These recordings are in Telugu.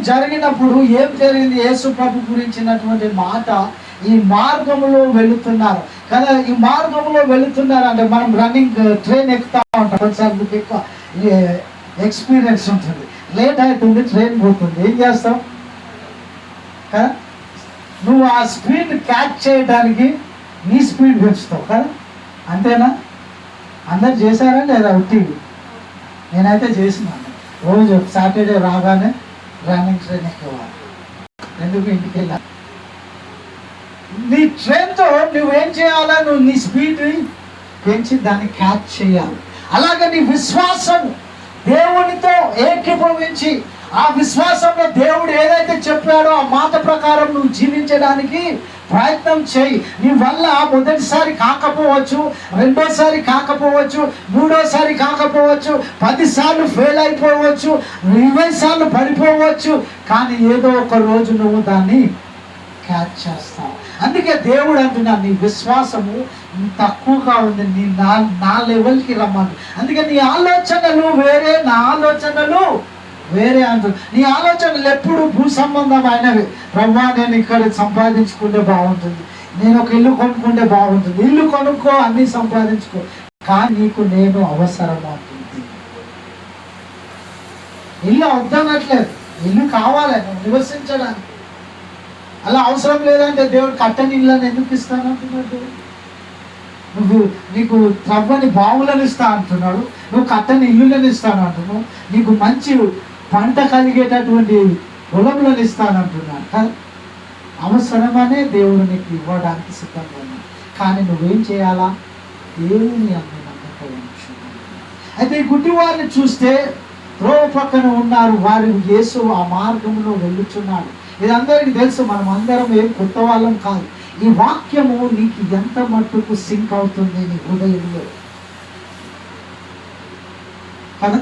జరిగినప్పుడు ఏం జరిగింది? యేసు ప్రభు గురించినటువంటి మాట, ఈ మార్గంలో వెళుతున్నారు కదా, ఈ మార్గంలో వెళుతున్నారు అంటే మనం రన్నింగ్ ట్రైన్ ఎక్కుతా ఉంటాం, కొన్నిసార్లు ఎక్కువ ఎక్స్పీరియన్స్ ఉంటుంది, లేట్ అవుతుంది, ట్రైన్ పోతుంది, ఏం చేస్తాం కదా, నువ్వు ఆ స్పీడ్ క్యాచ్ చేయడానికి నీ స్పీడ్ పెంచుతావు కదా, అంతేనా? అందరు చేశారా లేదా? ఉట్టివి నేనైతే చేసినాను. రోజు సాటర్డే రాగానే రన్నింగ్ ట్రైన్ ఎక్కేవాడు. ఎందుకు? ఇంటికి వెళ్ళాలి. నీ ట్రైన్తో నువ్వేం చేయాలా? నువ్వు నీ స్పీడ్ పెంచి దాన్ని క్యాచ్ చేయాలి. అలాగే నీ విశ్వాసం దేవునితో ఏకీభవించి ఆ విశ్వాసంలో దేవుడు ఏదైతే చెప్పాడో ఆ మాట ప్రకారం నువ్వు జీవించడానికి ప్రయత్నం చేయి. నీ వల్ల మొదటిసారి కాకపోవచ్చు, రెండోసారి కాకపోవచ్చు, మూడోసారి కాకపోవచ్చు, 10 సార్లు ఫెయిల్ అయిపోవచ్చు, 20 సార్లు పడిపోవచ్చు, కానీ ఏదో ఒక రోజు నువ్వు దాన్ని క్యాచ్ చేస్తావు. అందుకే దేవుడు అంటున్నా, నీ విశ్వాసము తక్కువగా ఉంది, నీ నా లెవెల్కి రమ్మని. అందుకే నీ ఆలోచనలు వేరే, నా ఆలోచనలు వేరే అంటారు. నీ ఆలోచనలు ఎప్పుడు భూ సంబంధమైనవి. బ్రహ్మా, నేను ఇక్కడ సంపాదించుకుంటే బాగుంటుంది, నేను ఒక ఇల్లు కొనుక్కుంటే బాగుంటుంది. ఇల్లు కొనుక్కో, అన్ని సంపాదించుకో, కానీ నీకు నేను అవసరం అవుతుంది. ఇల్లు వద్దనట్లేదు, ఇల్లు కావాలి నువ్వు నివసించడానికి. అలా అవసరం లేదంటే దేవుడు కట్టని ఇళ్ళని ఎందుకు ఇస్తానంటున్నాడు? నీకు త్రవ్వని బావులను ఇస్తా అంటున్నాడు, నువ్వు కట్టని ఇల్లులను ఇస్తాను అంటున్నావు, నీకు మంచి పంట కలిగేటటువంటి పొలంలను ఇస్తానంటున్నాడు కదా. అవసరమనే దేవుడు నీకు ఇవ్వడానికి సిద్ధంగా ఉన్నాడు, కానీ నువ్వేం చేయాలా? దేవుని అందు నమ్మకం ఉంచు. అయితే ఈ గుడ్డి వారిని చూస్తే త్రోవ పక్కన ఉన్నారు, వారు యేసు ఆ మార్గంలో వెళ్ళుచున్నాడు. ఇది అందరికీ తెలుసు, మనం అందరం ఏం కొత్త వాళ్ళం కాదు. ఈ వాక్యము నీకు ఎంత మట్టుకు సింక్ అవుతుంది నీ హృదయంలో కదా.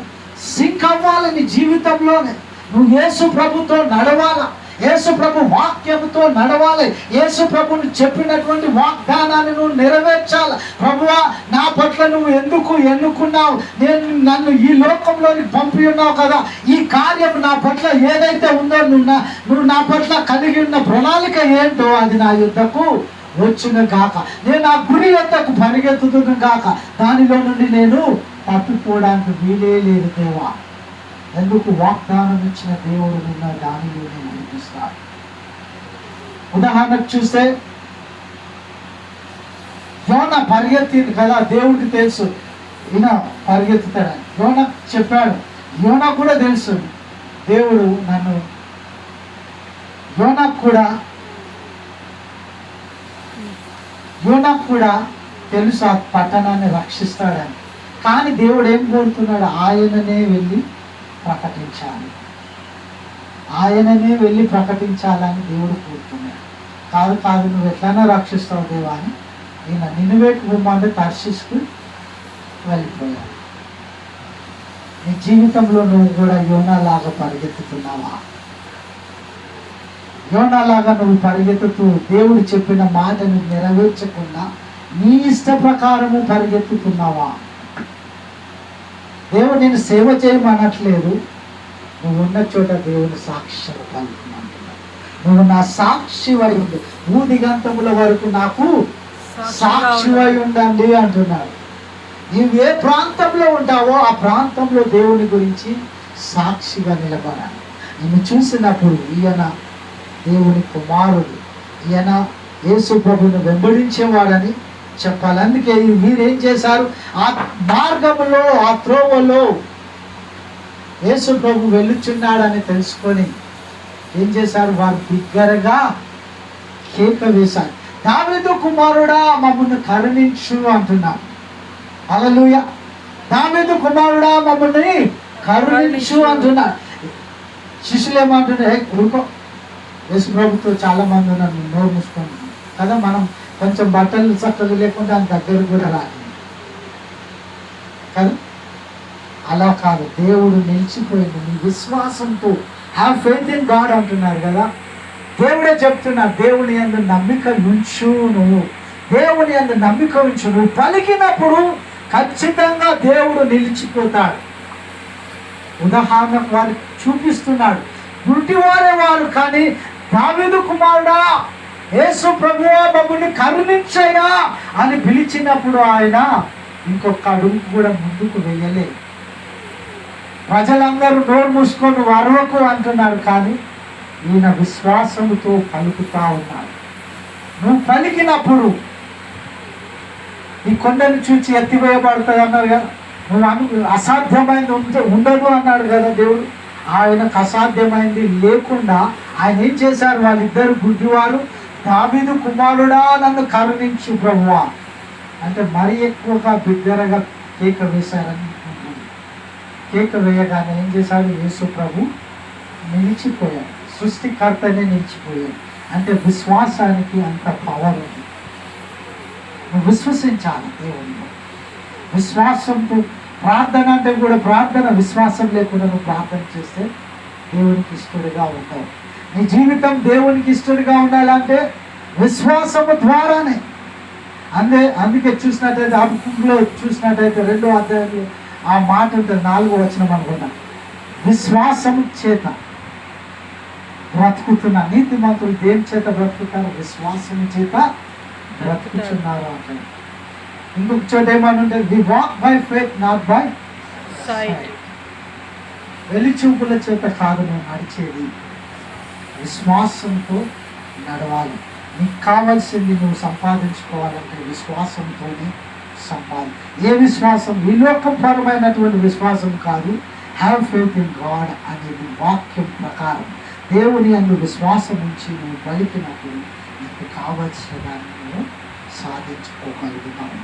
సింక్ అవ్వాలి నీ జీవితంలోనే. నువ్వు యేసు ప్రభుతో నడవాలా, యేసు ప్రభు వాక్యముతో నడవాలి, యేసు ప్రభుని చెప్పినటువంటి వాగ్దానాన్ని నువ్వు నెరవేర్చాలి. ప్రభువా, నా పట్ల నువ్వు ఎందుకు ఎన్నుకున్నావు? నన్ను ఈ లోకంలోని పంపి ఉన్నావు కదా, ఈ కార్యం నా పట్ల ఏదైతే ఉందో నువ్వు నా పట్ల కలిగి ఉన్న ప్రణాళిక ఏంటో అది నా యుద్ధకు వచ్చిన గాక, నేను ఆ గురి యొద్దకు పరిగెత్తుతున్న గాక, దానిలో నుండి నేను తప్పిపోవడానికి వీలే లేదు దేవా. ఎందుకు? వాగ్దానం ఇచ్చిన దేవుడు నిన్న దానిలోనే నడిపిస్తాడు. ఉదాహరణకు చూస్తే యోనా పరిగెత్తింది కదా, దేవుడికి తెలుసు ఈయన పరిగెత్తుతాడని. యోనా చెప్పాడు, యోనా కూడా తెలుసు దేవుడు నన్ను, యోనా కూడా తెలుసు ఆ పట్టణాన్ని రక్షిస్తాడని. కానీ దేవుడు ఏం కోరుతున్నాడు? ఆయననే వెళ్ళి ప్రకటించాలి, ఆయననే వెళ్ళి ప్రకటించాలని దేవుడు కోరుతున్నాడు. కాదు నువ్వు ఎట్లైనా రక్షిస్తావు దేవా అని ఈయన నిన్నువేకు బొమ్మంటే తర్షీసుకు వెళ్ళిపోయాడు. నీ జీవితంలో నువ్వు కూడా యోనాలాగా పరిగెత్తుతున్నావా? యోనాలాగా నువ్వు పరిగెత్తుతూ దేవుడు చెప్పిన మాటను నెరవేర్చకుండా నీ ఇష్ట ప్రకారము పరిగెత్తుతున్నావా? దేవుడు నేను సేవ చేయమనట్లేదు, నువ్వు ఉన్న చోట దేవుని సాక్ష్యం కలుగుతున్నాడు. నువ్వు నా సాక్షివై ఉండు, భూదిగంతముల వరకు నాకు సాక్షివై ఉండండి అంటున్నాడు. నువ్వు ఏ ప్రాంతంలో ఉంటావో ఆ ప్రాంతంలో దేవుని గురించి సాక్షిగా నిలబడాలి. నిన్ను చూసినప్పుడు ఈయన దేవుని కుమారుడు, ఈయన యేసు ప్రభువును వెంబడించేవాడని చెప్పాలి. అందుకే మీరేం చేశారు? ఆ మార్గంలో, ఆ త్రోవలో యేసు ప్రభు వెళ్ళుచున్నాడని తెలుసుకొని ఏం చేశారు? వారు బిగ్గరగా కేక వేశారు, దావీదు కుమారుడా మమ్మల్ని కరుణించు అంటున్నారు. హల్లెలూయా! దావీదు కుమారుడా మమ్మల్ని కరుణించు అంటున్నారు. శిష్యులు ఏమంటున్నారు? ఊరుకో, యేసు ప్రభుతో చాలా మంది ఉన్నారు, నోరు మూసుకొని కదా. మనం కొంచెం బట్టలు చక్కగా లేకుండా ఆయన దగ్గర కూడా రాదు కదా. అలా కాదు, దేవుడు నిలిచిపోయింది నీ విశ్వాసంతో. హ్యావ్ ఫెయిత్ ఇన్ గాడ్ అంటున్నారు కదా. దేవుడే చెప్తున్నారు, దేవుని యందు నమ్మిక ఉంచు. నువ్వు దేవుని యందు నమ్మిక ఉంచు. నువ్వు పలికినప్పుడు ఖచ్చితంగా దేవుడు నిలిచిపోతాడు. ఉదాహరణకు వారికి చూపిస్తున్నాడు, గుడ్డివారే వారు, కానీ దావీదు కుమారుడా యేసు ప్రభువా మమ్మల్ని కరుణించయ్యా అని పిలిచినప్పుడు ఆయన ఇంకొక అడుగు కూడా ముందుకు వెయ్యలే. ప్రజలందరూ నోరు మూసుకొని వరవకు అంటున్నారు, కానీ ఈయన విశ్వాసముతో పలుకుతా ఉన్నాడు. నువ్వు పలికినప్పుడు ఈ కొండను చూచి ఎత్తివేయబడుతుంది అన్నారు కదా, నువ్వు అసాధ్యమైంది ఉండదు అన్నాడు కదా దేవుడు. ఆయనకు అసాధ్యమైంది లేకుండా ఆయన ఏం చేశారు? వాళ్ళిద్దరు గుడ్డివారు, దావీదు కుమారుడా నన్ను కరుణించు ప్రభువా అంటే మరీ ఎక్కువగా బిగ్గరగా కేక వేశారని ఉంటుంది. కేక వేయగానే ఏం చేశాడు? యేసు ప్రభు నిలిచిపోయాడు. సృష్టికర్తనే నిలిచిపోయాడు. అంటే విశ్వాసానికి అంత పవర్ ఉంది. నువ్వు విశ్వసించాలి దేవునిలో. విశ్వాసంతో ప్రార్థన అంటే కూడా, ప్రార్థన విశ్వాసం లేకుండా నువ్వు ప్రార్థన చేస్తే దేవునికి ఇష్టడుగా ఉంటావు. నీ జీవితం దేవునికి ఇష్టడుగా ఉండాలంటే విశ్వాసము ద్వారానే. అందుకే చూసినట్టయితే హబక్కూకులో చూసినట్టయితే 2వ అధ్యాయంలో ఆ మాట ఉంటుంది, 4వ వచనం అనుకున్నా, విశ్వాసము చేత బ్రతుకుతున్నా. నీతిమంతులు దేని చేత బ్రతుకుతారు? విశ్వాసము చేత బ్రతుకుతున్నారు అంటారు. ఇంకొక చోట ఏమని ఉంటుంది? We walk by faith not by sight. వెలిచూపుల చేత కాదు నువ్వు నడిచేది, విశ్వాసంతో నడవాలి. నీకు కావాల్సింది నువ్వు సంపాదించుకోవాలంటే విశ్వాసంతోనే సంపాది. ఏ విశ్వాసం? ఈ లోకపరమైనటువంటి విశ్వాసం కాదు. హ్యావ్ ఫెయిత్ ఇన్ గాడ్ అనేది వాక్యం ప్రకారం దేవుని అందు విశ్వాసం ఉంచి నువ్వు పలికినప్పుడు నీకు కావలసిన దాన్ని నువ్వు సాధించుకోగలుగుతావు.